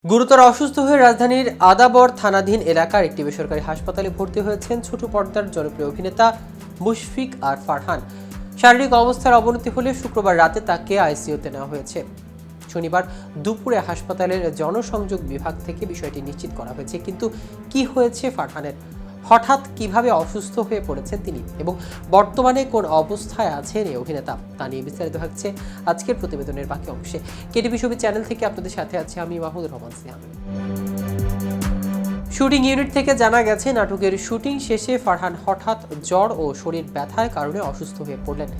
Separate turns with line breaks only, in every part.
গুরুতর অসুস্থ হয়ে রাজধানীর আদাবর থানাধীন এলাকার একটি বেসরকারি হাসপাতালে ভর্তি হয়েছেন ছোট পর্দার জনপ্রিয় অভিনেতা মুশফিক আর ফারহান। শারীরিক অবস্থার অবনতি হলে শুক্রবার রাতে তাকে আইসিইউতে নেওয়া হয়েছে। শনিবার দুপুরে হাসপাতালের জনসংযোগ বিভাগ থেকে বিষয়টি নিশ্চিত করা হয়েছে। কিন্তু কি হয়েছে ফারহানের, হঠাৎ কিভাবে অসুস্থ হয়ে পড়েছেন তিনি এবং বর্তমানে কোন অবস্থায় আছেন এই অভিনেতা, তা নিয়ে বিস্তারিত থাকছে আজকের প্রতিবেদনের বাকি অংশে। কেটিভি ছবি চ্যানেল থেকে আপনাদের সাথে আছি আমি মাহমুদুর রহমান সিয়াম। শুটিং ইউনিট থেকে জানা গেছে, নাটকের শুটিং শেষে ফারহান হঠাৎ জ্বর ও শরীর ব্যথার কারণে অসুস্থ হয়ে পড়লেন।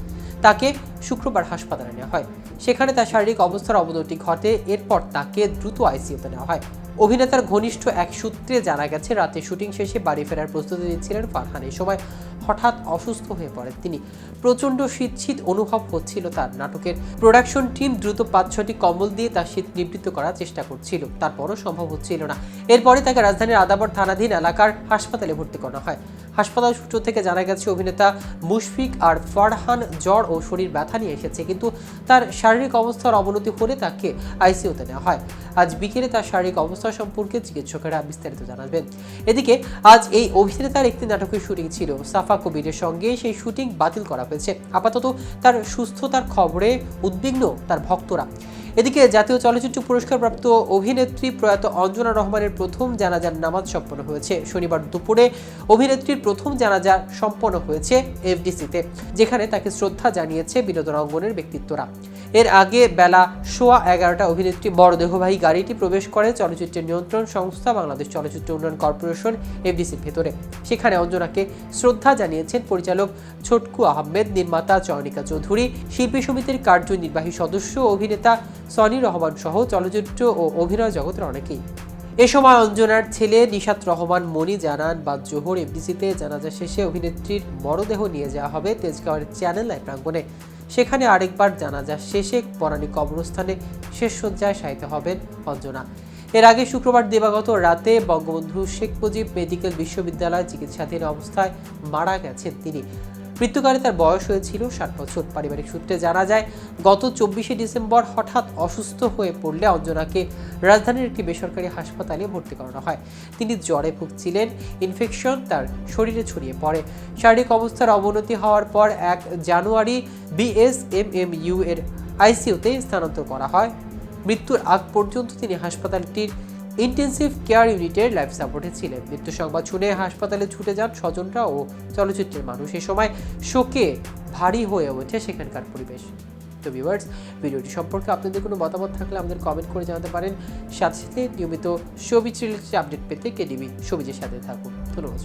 তাকে শুক্রবার হাসপাতালে নেওয়া হয়। সেখানে তার শারীরিক অবস্থার অবনতি ঘটে। এরপর তাকে দ্রুত আইসিইউতে নেওয়া হয়। অভিনেতার ঘনিষ্ঠ এক সূত্রে জানা গেছে, রাতে শুটিং শেষে বাড়ি ফেরার প্রস্তুতি নিচ্ছিলেন ফারহান। এই সময় হঠাৎ অসুস্থ হয়ে পড়েন তিনি। প্রচণ্ড শীত অনুভব হচ্ছিল তার। নাটকের প্রোডাকশন টিম দ্রুত ৫-৬টি কম্বল দিয়ে তার শীত নিবৃত্ত করার চেষ্টা করছিল, তারপরও সম্ভব হচ্ছিল না। এরপরে তাকে রাজধানীর আদাবর থানাধীন এলাকার হাসপাতালে ভর্তি করা হয়। হাসপাতাল সূত্র থেকে জানা গেছে, অভিনেতা মুশফিক আর ফারহান জ্বর ও শরীর ব্যথা নিয়ে এসেছে, কিন্তু তার শারীরিক অবস্থার অবনতি হলে তাকে আইসিইউতে নেওয়া হয়। আজ বিকেলে তার শারীরিক অবস্থা সম্পর্কে চিকিৎসকেরা বিস্তারিত জানাবেন। এদিকে আজ এই অভিনেতার একটি নাটকের শুটিং ছিল। সাফা কবিরের সঙ্গে সেই শুটিং বাতিল করা হয়েছে। আপাতত তার সুস্থতার খবরে উদ্বিগ্ন তার ভক্তরা। এদিকে জাতীয় চলচ্চিত্র পুরস্কারপ্রাপ্ত অভিনেত্রী প্রয়াত অঞ্জনা রহমানের প্রথম জানাজার নামাজ সম্পন্ন হয়েছে। শনিবার দুপুরে অভিনেত্রীর প্রথম জানাজা সম্পন্ন হয়েছে এফডিসিতে, যেখানে তাকে শ্রদ্ধা জানিয়েছে বিনোদন অঙ্গনের ব্যক্তিত্বরা। এর আগে বেলা 11:15 অভিনেত্রী মরদেহবাহী গাড়িটি প্রবেশ করে চলচ্চিত্রের নিয়ন্ত্রণ সংস্থা বাংলাদেশ চলচ্চিত্র উন্নয়ন কর্পোরেশন এফডিসির ভেতরে। সেখানে অঞ্জনাকে শ্রদ্ধা জানিয়েছেন পরিচালক ছোটকু আহমেদ, নির্মাতা চয়নিকা চৌধুরী, শিল্পী সমিতির কার্যনির্বাহী সদস্য অভিনেতা সনি রহমান সহ চলচ্চিত্র ও অভিনয় জগতের অনেকেই। এ সময় অঞ্জনার ছেলে নিশাত রহমান মনি জানান, বাদ জোহর এফডিসিতে জানাজা শেষে অভিনেত্রীর মরদেহ নিয়ে যাওয়া হবে তেজগাঁওয়ের চ্যানেল লাইভ প্রাঙ্গণে। সেখানে আরেকবার জানাজা শেষে বনানী কবরস্থানে শেষ শয্যায় শায়িত হবেন অঞ্জনা। এর আগে শুক্রবার দিবাগত রাতে বঙ্গবন্ধু শেখ মুজিব মেডিকেল বিশ্ববিদ্যালয়ে চিকিৎসাধীন অবস্থায় মারা গেছেন তিনি। মৃত্যুকালে তার বয়স হয়েছিল 60 বছর। পারিবারিক সূত্রে জানা যায়, গত 24শে ডিসেম্বর হঠাৎ অসুস্থ হয়ে পড়লে অঞ্জনাকে রাজধানীর একটি বেসরকারি হাসপাতালে ভর্তি করানো হয়। তিনি জ্বরে ভুগছিলেন। ইনফেকশন তার শরীরে ছড়িয়ে পড়ে। শারীরিক অবস্থার অবনতি হওয়ার পর 1 জানুয়ারি বিএসএমএমইউ এর আইসিইউতে স্থানান্তর করা হয়। মৃত্যুর আগ পর্যন্ত তিনি হাসপাতালটির ইন্টেন্সিভ কেয়ার ইউনিটের লাইফ সাপোর্টে ছিলেন। মৃত্যু সংবাদ শুনে হাসপাতালে ছুটে যান স্বজনরা ও চলচ্চিত্রের মানুষ। এ সময় শোকে ভারী হয়ে ওঠে সেখানকার পরিবেশ। তো ভিউয়ার্স, ভিডিওটি সম্পর্কে আপনাদের কোনো মতামত থাকলে আমাদের কমেন্ট করে জানাতে পারেন। সাথে সাথে নিয়মিত শোবিজ রিলেটেড আপডেট পেতে কেটিভি শোবিজের সাথে থাকুন। ধন্যবাদ।